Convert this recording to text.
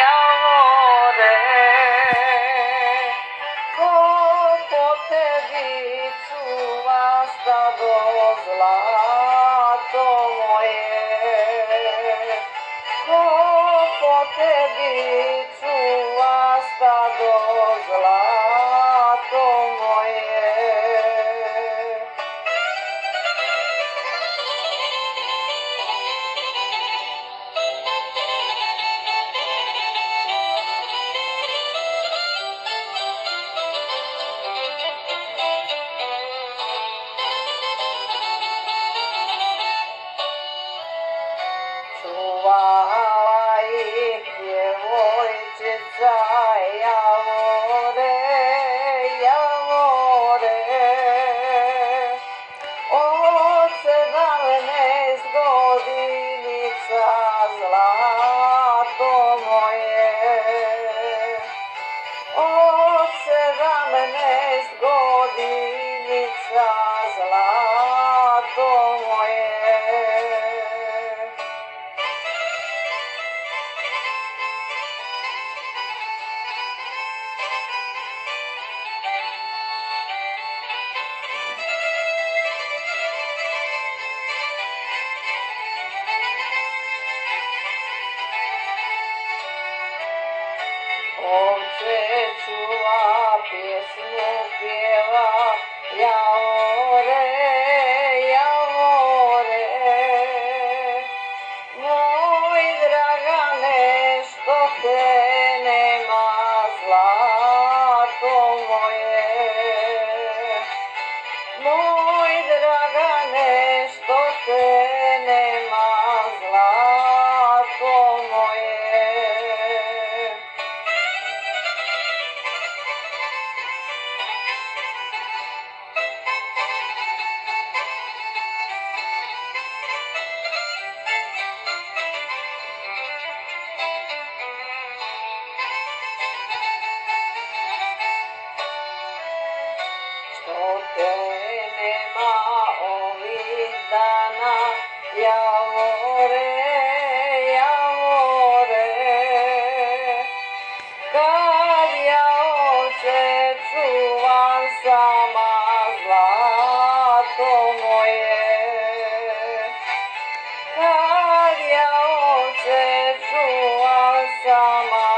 javore, ko po tebi čuva stado zlato moje, ko po tebi čuva stado zlato moje. Čuvala ih djevojčica javore, javore, od 17 godinica zlato moje, od 17 godinica zlato moje. Ovce čuva, pjesmu pjeva, javore, javore, moj Dragane, što te nema zlato moje, moj Dragane, što te nema zlato moje. Što te nema ovih dana, javore, javore, kad ja ovce čuvam sama zlato moje, kad ja ovce čuvam sama